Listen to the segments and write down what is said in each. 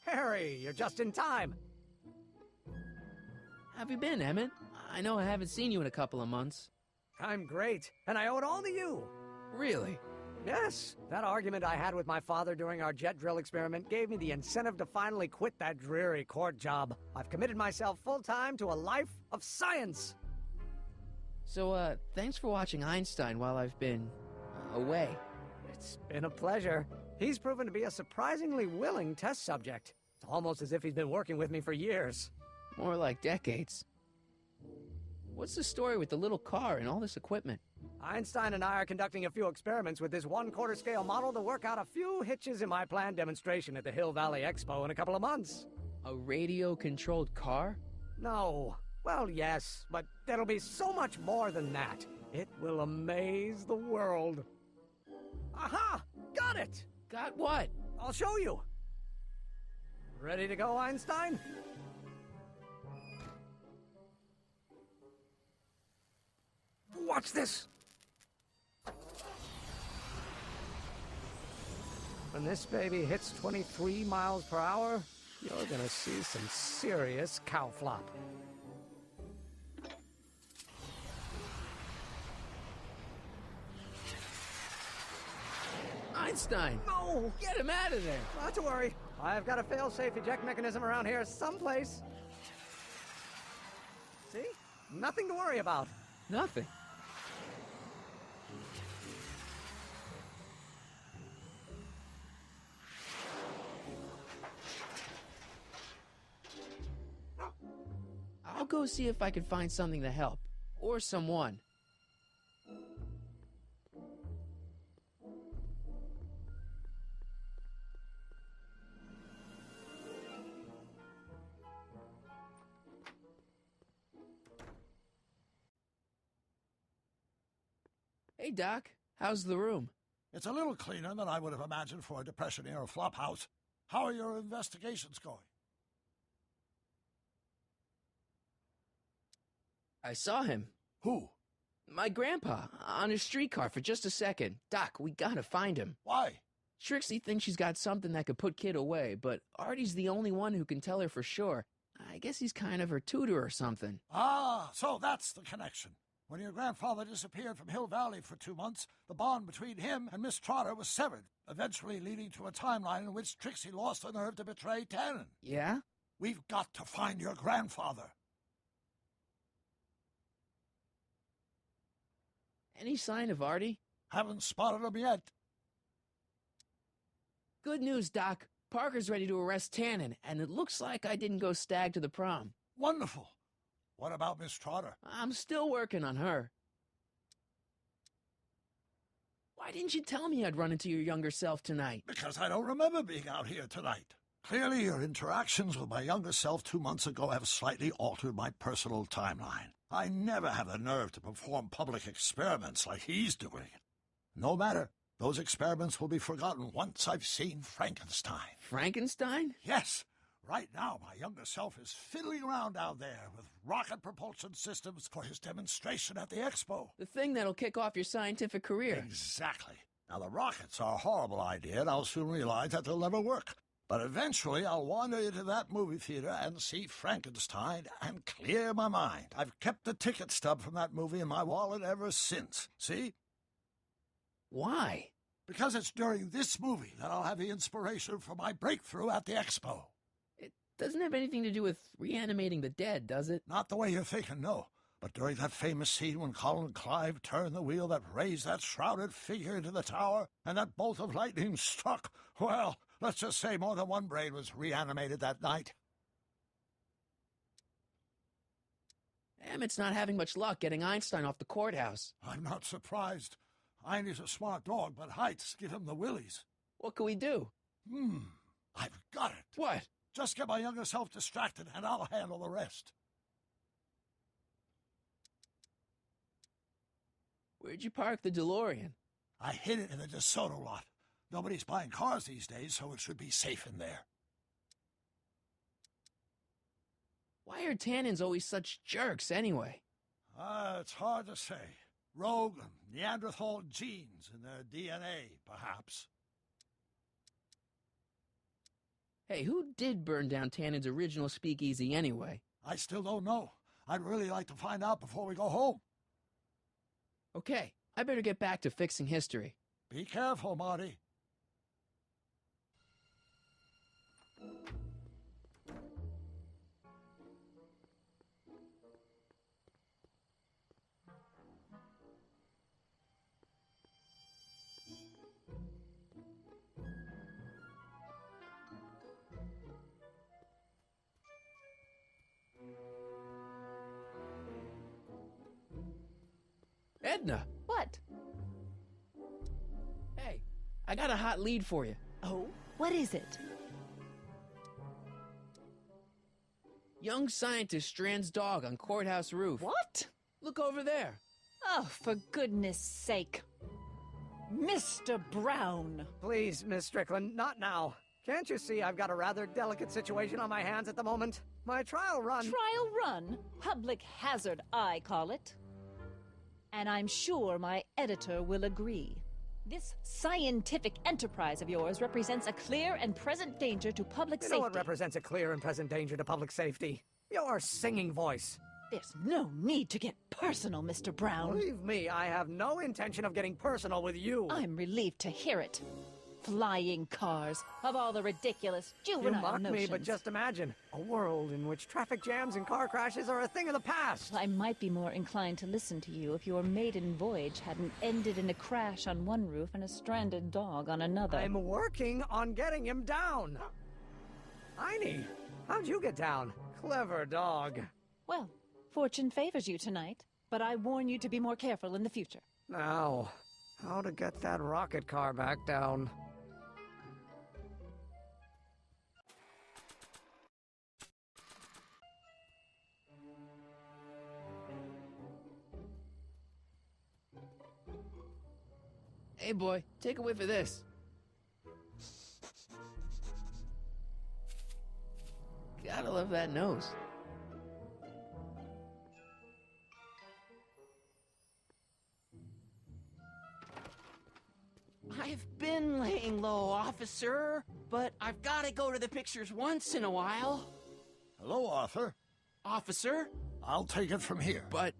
Harry, you're just in time. How have you been, Emmett? I know I haven't seen you in a couple of months. I'm great, and I owe it all to you. Really? Yes, that argument I had with my father during our jet drill experiment gave me the incentive to finally quit that dreary court job. I've committed myself full-time to a life of science. So, thanks for watching Einstein while I've been away. It's been a pleasure. He's proven to be a surprisingly willing test subject. It's almost as if he's been working with me for years. More like decades. What's the story with the little car and all this equipment? Einstein and I are conducting a few experiments with this 1/4 scale model to work out a few hitches in my planned demonstration at the Hill Valley Expo in a couple of months. A radio-controlled car? No. Well, yes, but it'll be so much more than that. It will amaze the world. Aha! Got it! Got what? I'll show you. Ready to go, Einstein? Watch this! When this baby hits 23 miles per hour, you're gonna see some serious cow flop. Einstein! No! Get him out of there! Not to worry. I've got a fail-safe eject mechanism around here someplace. See? Nothing to worry about. Nothing. I'll go see if I can find something to help. Or someone. Hey, Doc. How's the room? It's a little cleaner than I would have imagined for a Depression-era flophouse. How are your investigations going? I saw him. Who? My grandpa, on a streetcar for just a second. Doc, we gotta find him. Why? Trixie thinks she's got something that could put Kid away, but Artie's the only one who can tell her for sure. I guess he's kind of her tutor or something. Ah, so that's the connection. When your grandfather disappeared from Hill Valley for 2 months, the bond between him and Miss Trotter was severed, eventually leading to a timeline in which Trixie lost the nerve to betray Tannen. Yeah? We've got to find your grandfather. Any sign of Artie? Haven't spotted him yet. Good news, Doc. Parker's ready to arrest Tannen, and it looks like I didn't go stag to the prom. Wonderful. What about Miss Trotter? I'm still working on her. Why didn't you tell me I'd run into your younger self tonight? Because I don't remember being out here tonight. Clearly, your interactions with my younger self 2 months ago have slightly altered my personal timeline. I never have the nerve to perform public experiments like he's doing. No matter. Those experiments will be forgotten once I've seen Frankenstein. Frankenstein? Yes. Right now, my younger self is fiddling around down there with rocket propulsion systems for his demonstration at the expo. The thing that'll kick off your scientific career. Exactly. Now, the rockets are a horrible idea, and I'll soon realize that they'll never work. But eventually, I'll wander into that movie theater and see Frankenstein and clear my mind. I've kept the ticket stub from that movie in my wallet ever since. See? Why? Because it's during this movie that I'll have the inspiration for my breakthrough at the expo. It doesn't have anything to do with reanimating the dead, does it? Not the way you're thinking, no. But during that famous scene when Colin Clive turned the wheel that raised that shrouded figure into the tower, and that bolt of lightning struck, well, let's just say more than one brain was reanimated that night. Emmett's not having much luck getting Einstein off the courthouse. I'm not surprised. Einstein's a smart dog, but heights give him the willies. What can we do? I've got it. What? Just get my younger self distracted, and I'll handle the rest. Where'd you park the DeLorean? I hid it in the DeSoto lot. Nobody's buying cars these days, so it should be safe in there. Why are Tannins always such jerks, anyway? It's hard to say. Rogue Neanderthal genes in their DNA, perhaps. Hey, who did burn down Tannen's original speakeasy anyway? I still don't know. I'd really like to find out before we go home. Okay, I better get back to fixing history. Be careful, Marty. Edna! What? Hey, I got a hot lead for you. Oh, what is it? Young scientist strands dog on courthouse roof. What? Look over there. Oh, for goodness sake. Mr. Brown! Please, Miss Strickland, not now. Can't you see I've got a rather delicate situation on my hands at the moment? My trial run... Trial run? Public hazard, I call it. And I'm sure my editor will agree. This scientific enterprise of yours represents a clear and present danger to public You safety. know what represents a clear and present danger to public safety? Your singing voice. There's no need to get personal, Mr. Brown. Believe me, I have no intention of getting personal with you. I'm relieved to hear it. Flying cars, of all the ridiculous juvenile You mock notions. me, but just imagine a world in which traffic jams and car crashes are a thing of the past. I might be more inclined to listen to you if your maiden voyage hadn't ended in a crash on one roof and a stranded dog on another. I'm working on getting him down. Heine, how'd you get down? Clever dog. Well, fortune favors you tonight, but I warn you to be more careful in the future. Now, how to get that rocket car back down? Hey, boy, take a whiff of this. Gotta love that nose. I've been laying low, officer, but I've got to go to the pictures once in a while. Hello, Arthur. Officer? I'll take it from here. But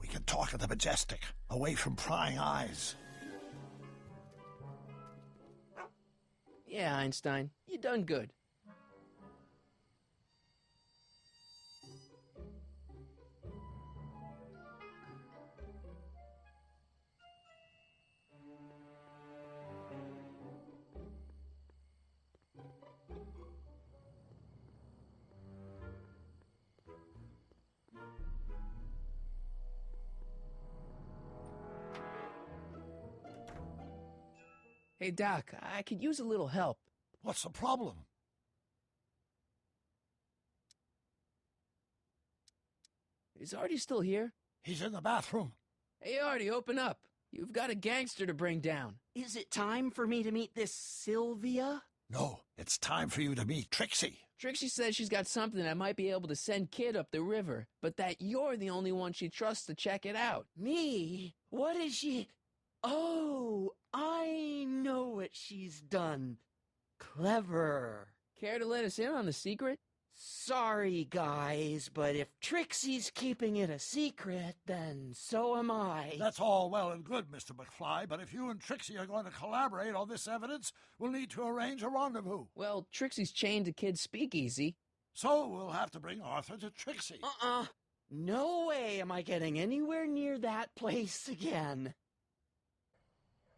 We can talk at the Majestic, away from prying eyes. yeah, Einstein, you done good. Hey, Doc, I could use a little help. What's the problem? Is Artie still here? He's in the bathroom. Hey, Artie, open up. You've got a gangster to bring down. Is it time for me to meet this Sylvia? No, it's time for you to meet Trixie. Trixie says she's got something that might be able to send Kid up the river, but that you're the only one she trusts to check it out. Me? What is she? Oh, I know what she's done. Clever. Care to let us in on the secret? Sorry, guys, but if Trixie's keeping it a secret, then so am I. That's all well and good, Mr. McFly, but if you and Trixie are going to collaborate on this evidence, we'll need to arrange a rendezvous. Well, Trixie's chained to Kid's speakeasy. So we'll have to bring Arthur to Trixie. No way am I getting anywhere near that place again.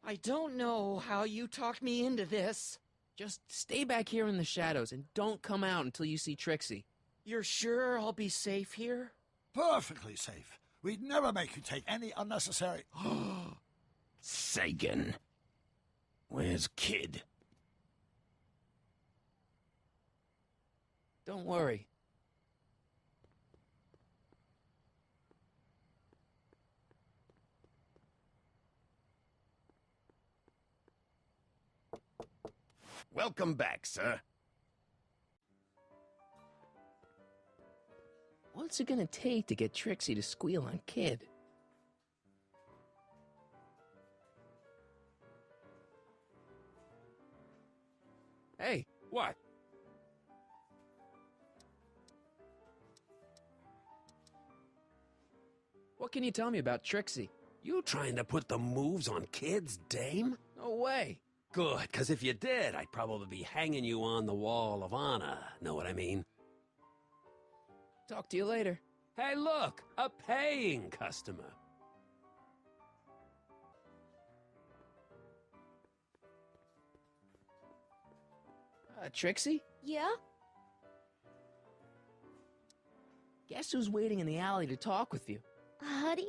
I don't know how you talked me into this. Just stay back here in the shadows and don't come out until you see Trixie. You're sure I'll be safe here? Perfectly safe. We'd never make you take any unnecessary... Sagan. Where's Kid? Don't worry. Welcome back, sir. What's it gonna take to get Trixie to squeal on Kid? Hey, What? What can you tell me about Trixie? You trying to put the moves on kids, dame? No way. Good, because if you did, I'd probably be hanging you on the wall of honor. Know what I mean? Talk to you later. Hey, look! A paying customer. Trixie? Yeah? Guess who's waiting in the alley to talk with you? Huddy?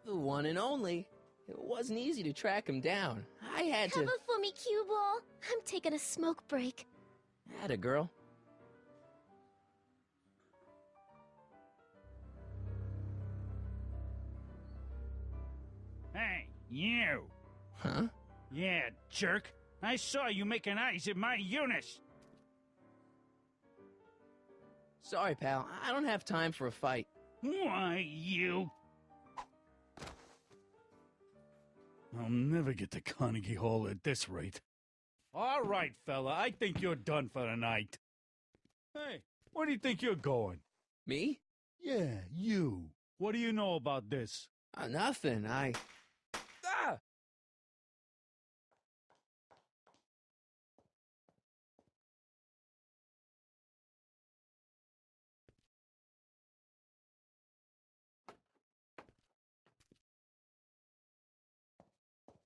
The one and only. It wasn't easy to track him down. I had to... Cover for me, cue ball. I'm taking a smoke break. Atta girl. Hey, you! Huh? Yeah, jerk. I saw you making eyes at my Eunice. Sorry, pal. I don't have time for a fight. Why, you... I'll never get to Carnegie Hall at this rate. All right, fella, I think you're done for the night. Hey, where do you think you're going? Me? Yeah, you. What do you know about this? Nothing. Ah!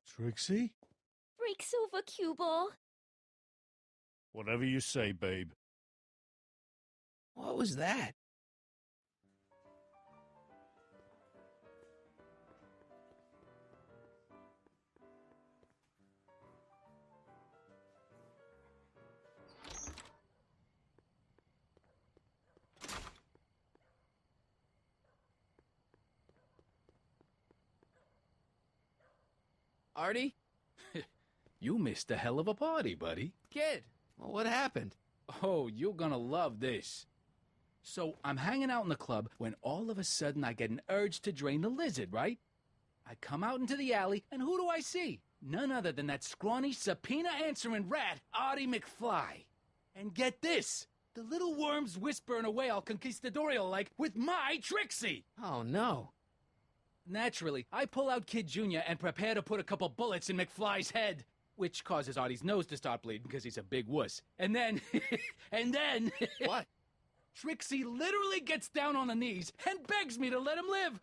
Trixie? Breaks over, cue ball. Whatever you say, babe. What was that? Artie? You missed a hell of a party, buddy. Kid, well, what happened? Oh, you're gonna love this. So, I'm hanging out in the club when all of a sudden I get an urge to drain the lizard, right? I come out into the alley, and who do I see? None other than that scrawny, subpoena-answering rat, Artie McFly. And get this, the little worm's whispering away all conquistadorial-like with my Trixie! Oh, no. Naturally, I pull out Kid Jr. and prepare to put a couple bullets in McFly's head, which causes Artie's nose to start bleeding because he's a big wuss. And then, What? Trixie literally gets down on her knees and begs me to let him live.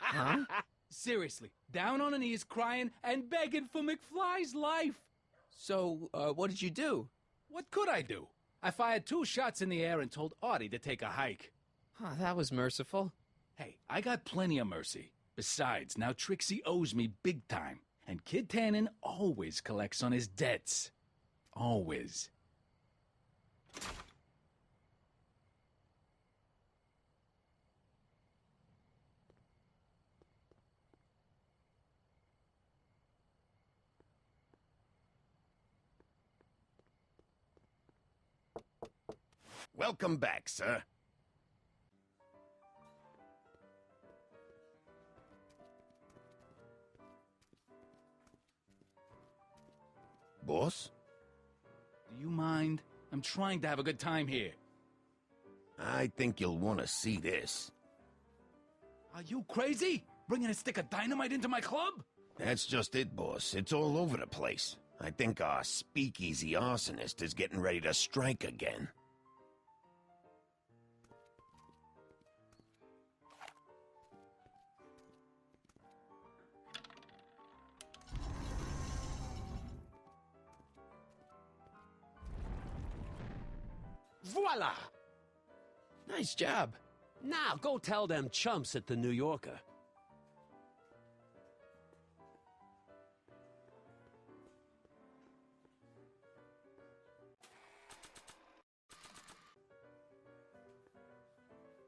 Huh? Seriously, down on her knees crying and begging for McFly's life. So, what did you do? What could I do? I fired 2 shots in the air and told Artie to take a hike. Huh, that was merciful. Hey, I got plenty of mercy. Besides, now Trixie owes me big time. And Kid Tannen always collects on his debts. Always. Welcome back, sir. Boss? Do you mind? I'm trying to have a good time here. I think you'll want to see this. Are you crazy? Bringing a stick of dynamite into my club? That's just it, boss. It's all over the place. I think our speakeasy arsonist is getting ready to strike again. Voila! Nice job. Now go tell them chumps at the New Yorker.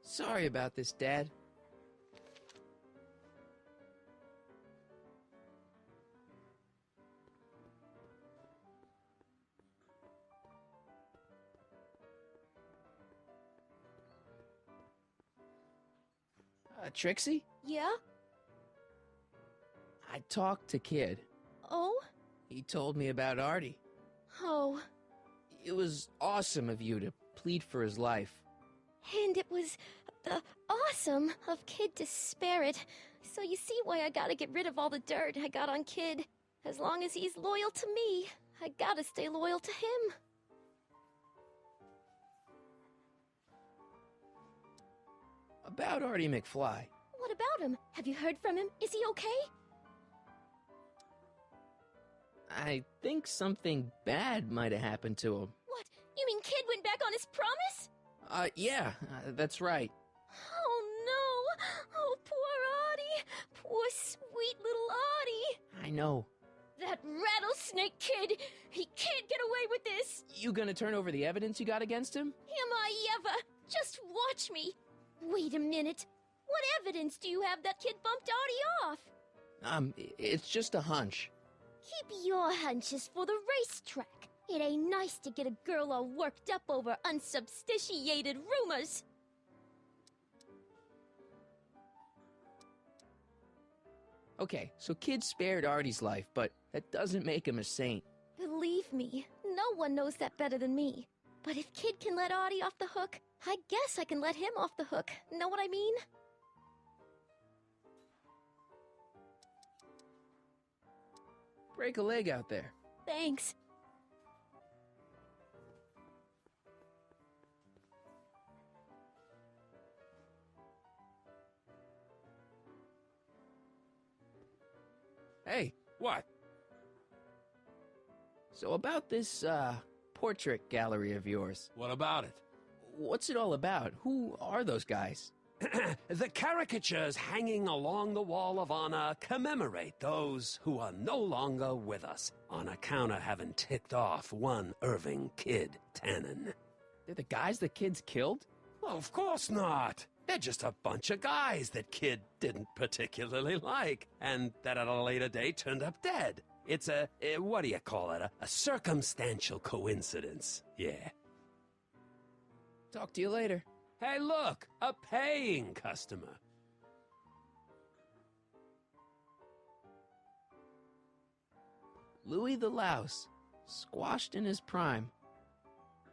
Sorry about this, Dad. Trixie? Yeah? I talked to Kid. Oh? He told me about Artie. Oh. It was awesome of you to plead for his life. And it was awesome of Kid to spare it. So you see why I gotta get rid of all the dirt I got on Kid. As long as he's loyal to me, I gotta stay loyal to him. About Artie McFly. What about him? Have you heard from him? Is he okay? I think something bad might have happened to him. What? You mean Kid went back on his promise? Yeah, that's right. Oh no! Oh, poor Artie! Poor sweet little Artie! I know. That rattlesnake Kid! He can't get away with this! You gonna turn over the evidence you got against him? Am I ever? Just watch me! Wait a minute. What evidence do you have that Kid bumped Artie off? It's just a hunch. Keep your hunches for the racetrack. It ain't nice to get a girl all worked up over unsubstantiated rumors. Okay, so Kid spared Artie's life, but that doesn't make him a saint. Believe me, no one knows that better than me. But if Kid can let Artie off the hook, I guess I can let him off the hook. Know what I mean? Break a leg out there. Thanks. Hey, What? so about this, portrait gallery of yours. What about it? What's it all about? Who are those guys? The caricatures hanging along the wall of honor commemorate those who are no longer with us on account of having ticked off one Irving Kid Tannen. They're the guys the Kid's killed? Well, of course not. They're just a bunch of guys that Kid didn't particularly like, and that at a later date turned up dead. It's what do you call it? A circumstantial coincidence. Yeah. Talk to you later. Hey, look, a paying customer. Louis the Louse, squashed in his prime.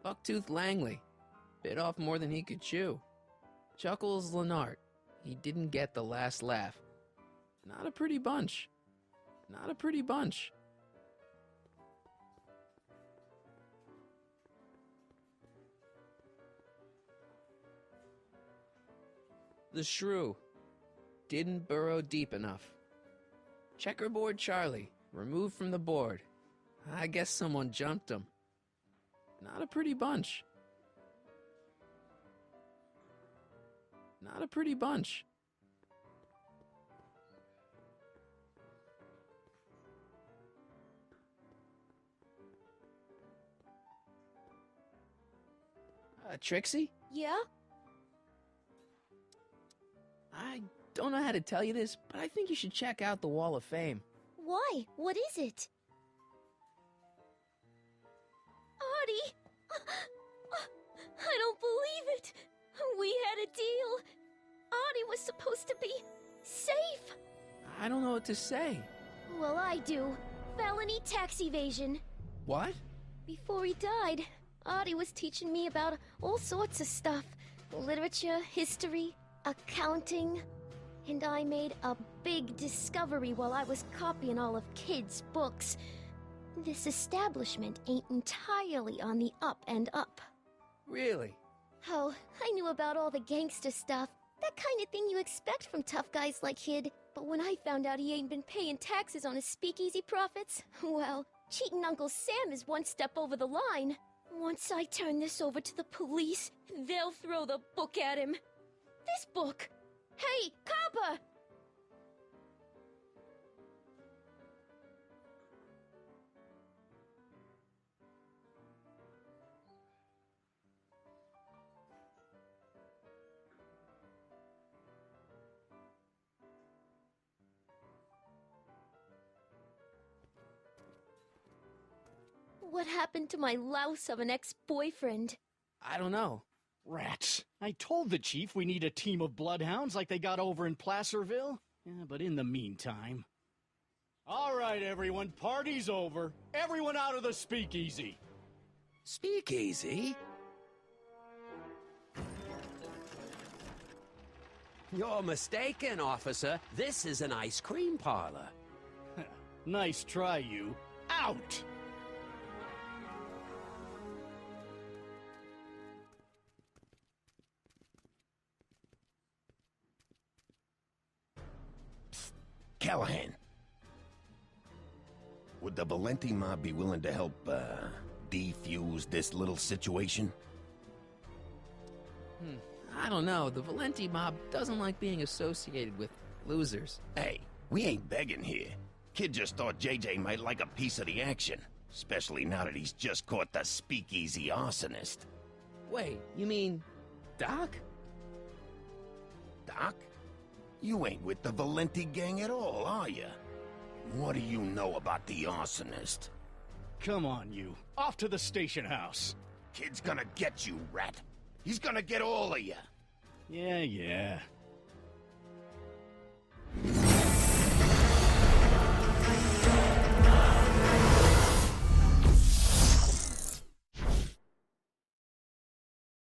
Bucktooth Langley, bit off more than he could chew. Chuckles Lenart, he didn't get the last laugh. Not a pretty bunch. Not a pretty bunch. The shrew didn't burrow deep enough. Checkerboard Charlie, removed from the board. I guess someone jumped him. Not a pretty bunch. Not a pretty bunch. Trixie? Yeah? I don't know how to tell you this, but I think you should check out the Wall of Fame. Why? What is it? Artie! I don't believe it! We had a deal! Artie was supposed to be safe! I don't know what to say. Well, I do. Felony tax evasion. What? Before he died, Artie was teaching me about all sorts of stuff. Literature, history, accounting. And I made a big discovery while I was copying all of Kid's books. This establishment ain't entirely on the up and up. Really? Oh, I knew about all the gangster stuff. That kind of thing you expect from tough guys like Kid. But when I found out he ain't been paying taxes on his speakeasy profits, well, cheating Uncle Sam is one step over the line. Once I turn this over to the police, they'll throw the book at him. This book! Hey, copper! What happened to my louse of an ex-boyfriend? I don't know. Rats. I told the chief we need a team of bloodhounds like they got over in Placerville. Yeah, but in the meantime... All right, everyone, party's over. Everyone out of the speakeasy. Speakeasy? You're mistaken, officer. This is an ice cream parlor. Nice try, you. Out! Callahan. Would the Valenti mob be willing to help, defuse this little situation? I don't know. The Valenti mob doesn't like being associated with losers. Hey, we ain't begging here. Kid just thought JJ might like a piece of the action. Especially now that he's just caught the speakeasy arsonist. Wait, you mean Doc? Doc? You ain't with the Valenti gang at all, are you? What do you know about the arsonist? Come on, you. Off to the station house. Kid's gonna get you, rat. He's gonna get all of you. Yeah.